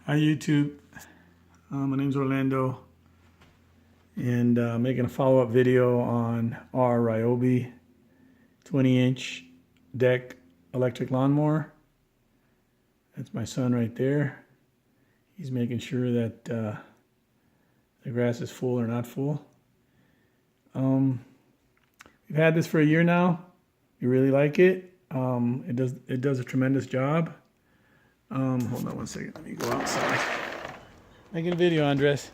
Hi YouTube, my name's Orlando, and making a follow-up video on our Ryobi 20-inch deck electric lawnmower. That's my son right there. He's making sure that the grass is full or not full. We've had this for a year now. We really like it. It does a tremendous job. Hold on one second. Let me go outside. Making a video, Andres.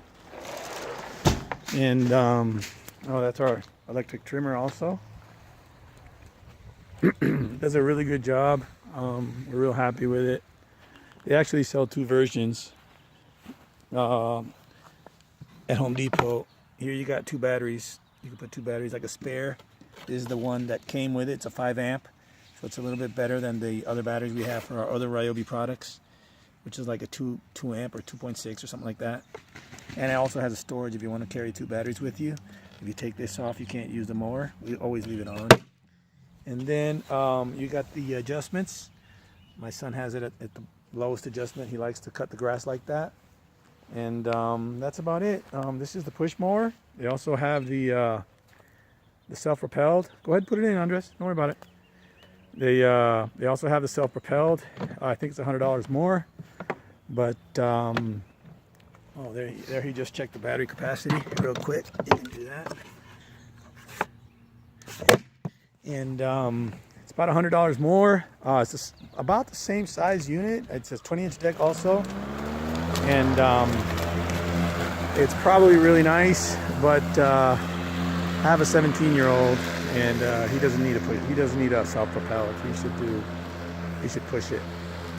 And oh, that's our electric trimmer also. Does a really good job. We're real happy with it. They actually sell two versions at Home Depot. Here you got two batteries. You can put two batteries like a spare. This is the one that came with it. It's a 5 amp. So it's a little bit better than the other batteries we have for our other Ryobi products, which is like a 2 amp or 2.6 or something like that. And it also has a storage if you want to carry two batteries with you. If you take this off, you can't use the mower. We always leave it on. And then you got the adjustments. My son has it at the lowest adjustment. He likes to cut the grass like that. And that's about it. This is the push mower. They also have the self-propelled. Go ahead and put it in, Andres. Don't worry about it. They also have the self-propelled. I think it's $100 more. But oh, there he just checked the battery capacity real quick. You can do that. And it's about $100 more. It's just about the same size unit. It's a 20-inch deck also. And it's probably really nice, but I have a 17-year-old. And he doesn't need a push. He doesn't need a self-propelled. He should push it.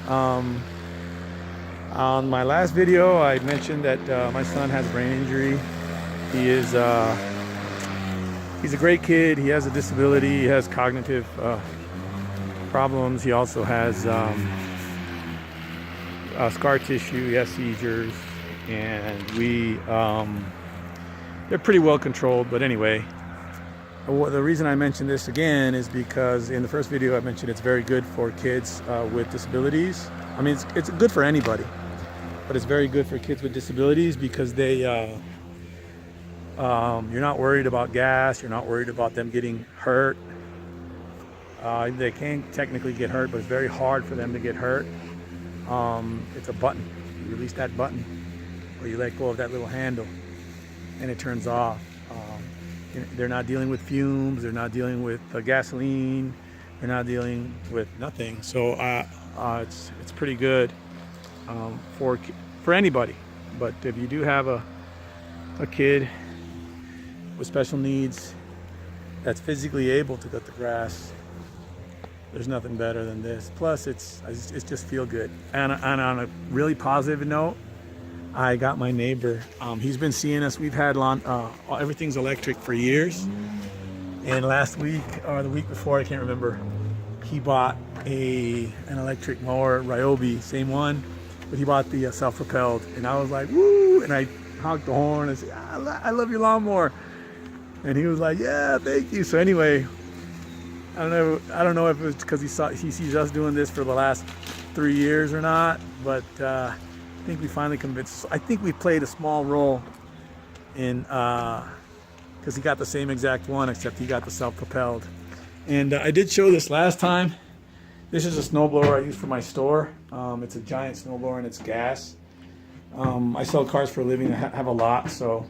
On my last video, I mentioned that my son has a brain injury. He's a great kid. He has a disability. He has cognitive problems. He also has scar tissue. He has seizures, and they're pretty well controlled. But anyway. The reason I mention this again is because in the first video I mentioned it's very good for kids with disabilities. I mean, it's good for anybody, but it's very good for kids with disabilities because you're not worried about gas, you're not worried about them getting hurt. They can technically get hurt, but it's very hard for them to get hurt. It's a button. You release that button, or you let go of that little handle, and it turns off. They're not dealing with fumes. They're not dealing with gasoline. They're not dealing with nothing. So it's pretty good for anybody. But if you do have a kid with special needs that's physically able to cut the grass, there's nothing better than this. Plus, it's just feel good. And on a really positive note, I got my neighbor. He's been seeing us. We've had everything's electric for years. And last week or the week before, I can't remember, he bought an electric mower, Ryobi, same one, but he bought the self-propelled. And I was like, woo! And I honked the horn and said, I love your lawnmower. And he was like, yeah, thank you. So anyway, I don't know if it was because he sees us doing this for the last 3 years or not, but I think we finally convinced. I think we played a small role in because he got the same exact one, except he got the self-propelled. And I did show this last time. This is a snowblower I use for my store. It's a giant snowblower and it's gas. I sell cars for a living. I have a lot, so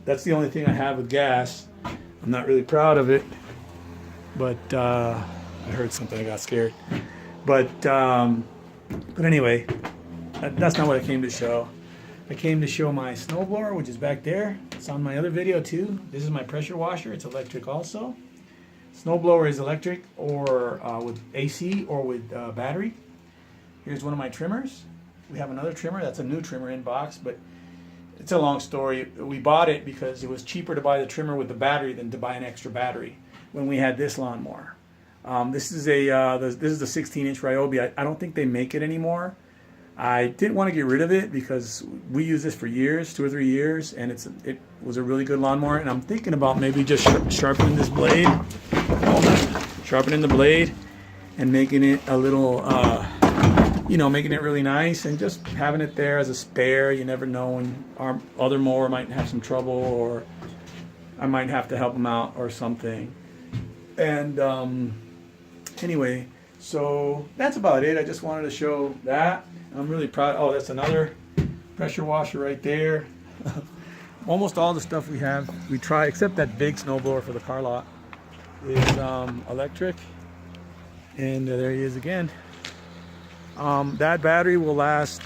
that's the only thing I have with gas. I'm not really proud of it, but I heard something. I got scared. But anyway. That's not what I came to show. I came to show my snowblower, which is back there. It's on my other video too. This is my pressure washer. It's electric also. Snowblower is electric or with AC or with battery. Here's one of my trimmers. We have another trimmer. That's a new trimmer in box, but it's a long story. We bought it because it was cheaper to buy the trimmer with the battery than to buy an extra battery when we had this lawnmower. This is the 16-inch Ryobi. I don't think they make it anymore. I didn't want to get rid of it because we used this for years, 2 or 3 years, and it was a really good lawnmower. And I'm thinking about maybe just sharpening this blade, sharpening the blade, and making it a little you know, making it really nice and just having it there as a spare. You never know when our other mower might have some trouble, or I might have to help them out or something. And anyway, so that's about it. I just wanted to show that. I'm really proud. Oh, that's another pressure washer right there. Almost all the stuff we try, except that big snowblower for the car lot, is electric. And there he is again. That battery will last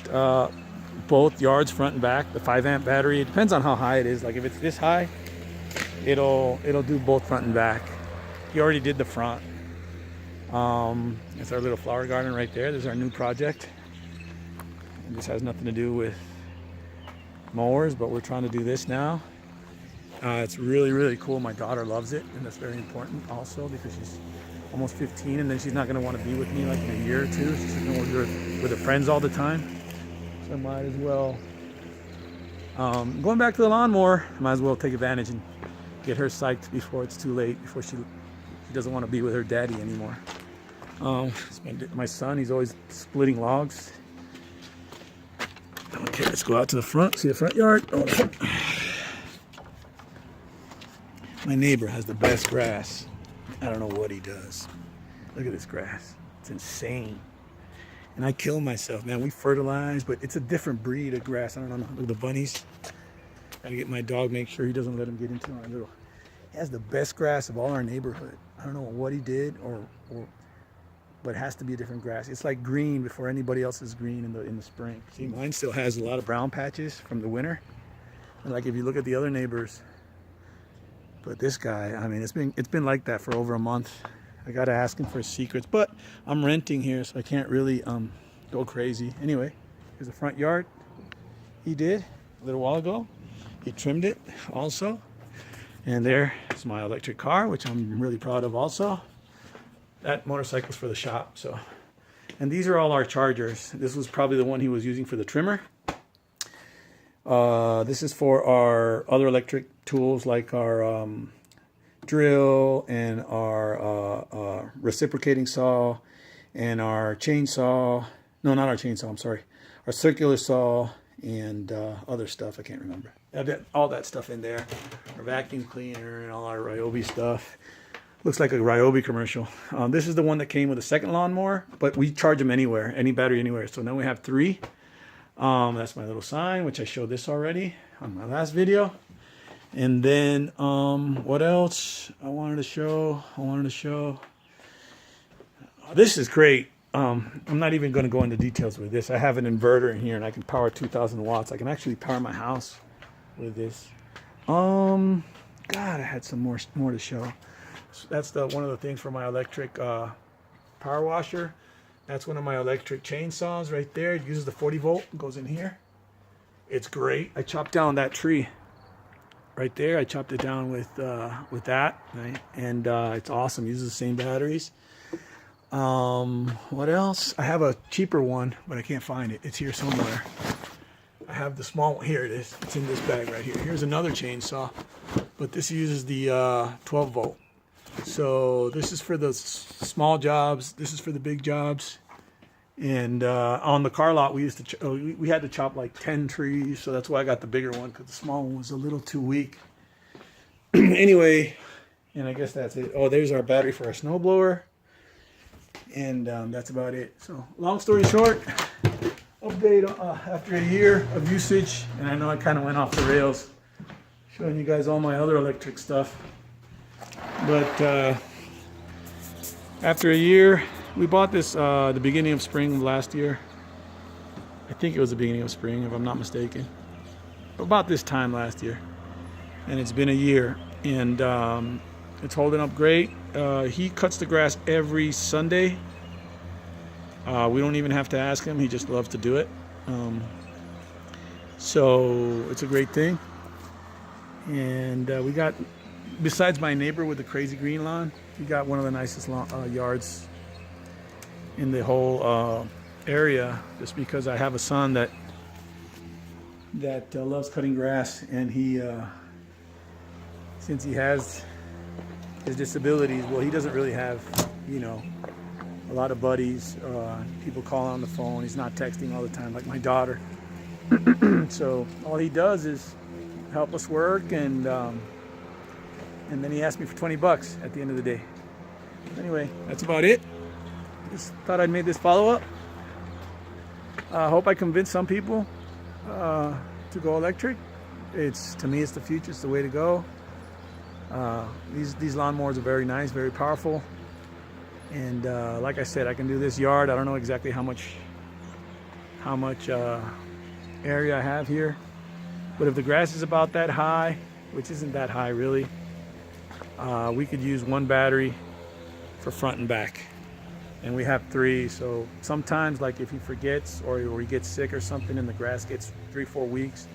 both yards, front and back. The 5-amp battery. It depends on how high it is. Like if it's this high, it'll do both front and back. He already did the front. It's our little flower garden right there. There's our new project. And this has nothing to do with mowers, but we're trying to do this now. It's really, really cool. My daughter loves it, and that's very important also because she's almost 15, and then she's not going to want to be with me like in a year or two. She's going to be with her friends all the time. So I might as well, going back to the lawnmower, I might as well take advantage and get her psyched before it's too late, before she doesn't want to be with her daddy anymore. My son, he's always splitting logs. Okay, let's go out to the front, see the front yard. Oh, my neighbor has the best grass. I don't know what he does. Look at this grass. It's insane. And I kill myself, man. We fertilize, but it's a different breed of grass. I don't know. Look at the bunnies. Gotta get my dog, make sure he doesn't let him get into our little... He has the best grass of all our neighborhood. I don't know what he did, but it has to be a different grass. It's like green before anybody else is green in the spring. See, mine still has a lot of brown patches from the winter. And like if you look at the other neighbors, but this guy, I mean, it's been like that for over a month. I gotta ask him for his secrets, but I'm renting here, so I can't really go crazy. Anyway, here's the front yard. He did a little while ago. He trimmed it also. And there's my electric car, which I'm really proud of also. That motorcycle's for the shop, so. And these are all our chargers. This was probably the one he was using for the trimmer. This is for our other electric tools like our drill and our reciprocating saw and our chainsaw. No, not our chainsaw, I'm sorry. Our circular saw and other stuff, I can't remember. All that stuff in there. Our vacuum cleaner and all our Ryobi stuff. Looks like a Ryobi commercial. This is the one that came with a second lawnmower, but we charge them anywhere, any battery anywhere. So now we have 3. That's my little sign, which I showed this already on my last video. And then what else I wanted to show? This is great. I'm not even going to go into details with this. I have an inverter in here and I can power 2,000 watts. I can actually power my house with this. God, I had some more to show. So that's one of the things for my electric power washer. That's one of my electric chainsaws right there. It uses the 40 volt, goes in here. It's great. I chopped down that tree right there. I chopped it down with that, right? And it's awesome. Uses the same batteries. What else? I have a cheaper one, but I can't find it. It's here somewhere. I have the small one. Here it is. It's in this bag right here. Here's another chainsaw, but this uses the 12 volt. So this is for the small jobs. This is for the big jobs. And on the car lot, we had to chop like 10 trees. So that's why I got the bigger one, because the small one was a little too weak. Anyway, and I guess that's it. Oh, there's our battery for our snowblower. And that's about it. So long story short, update after a year of usage. And I know I kind of went off the rails showing you guys all my other electric stuff. But after a year, we bought this the beginning of spring of last year. I think it was the beginning of spring, if I'm not mistaken. About this time last year. And it's been a year. And it's holding up great. He cuts the grass every Sunday. We don't even have to ask him. He just loves to do it. So it's a great thing. And we got, besides my neighbor with the crazy green lawn, we got one of the nicest yards in the whole area, just because I have a son that loves cutting grass, and he since he has his disabilities, well, he doesn't really have, you know, a lot of buddies, people call on the phone. He's not texting all the time like my daughter. So all he does is help us work, and then he asked me for 20 bucks at the end of the day. Anyway, that's about it. Just thought I'd make this follow-up. I hope I convinced some people to go electric. To me, it's the future. It's the way to go. These lawnmowers are very nice, very powerful. And like I said, I can do this yard. I don't know exactly how much area I have here, but if the grass is about that high, which isn't that high really, we could use one battery for front and back, and we have 3. So sometimes, like if he forgets or he gets sick or something and the grass gets 3-4 weeks,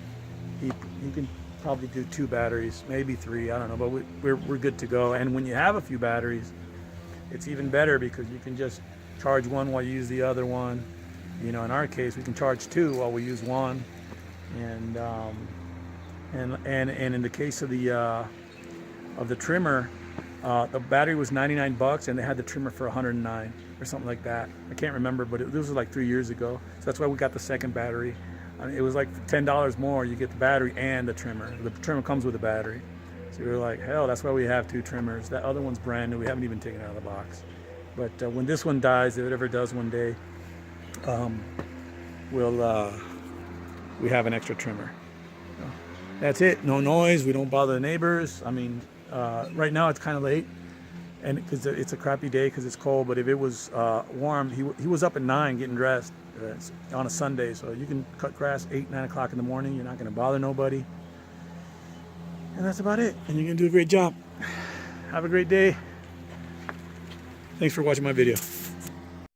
you can probably do 2 batteries, maybe 3, I don't know, but we're good to go. And when you have a few batteries, it's even better because you can just charge one while you use the other one. You know, in our case, we can charge 2 while we use one. And in the case of the trimmer, the battery was 99 bucks and they had the trimmer for 109 or something like that. I can't remember, but this was like 3 years ago. So that's why we got the second battery. I mean, it was like $10 more. You get the battery and the trimmer. The trimmer comes with a battery. So we were like, hell, that's why we have 2 trimmers. That other one's brand new. We haven't even taken it out of the box. But when this one dies, if it ever does one day, we have an extra trimmer. So that's it. No noise. We don't bother the neighbors. I mean, right now it's kind of late, and because it's a crappy day because it's cold. But if it was warm, he was up at 9 getting dressed on a Sunday. So you can cut grass 8-9 o'clock in the morning. You're not going to bother nobody. And that's about it. And you're going to do a great job. Have a great day. Thanks for watching my video.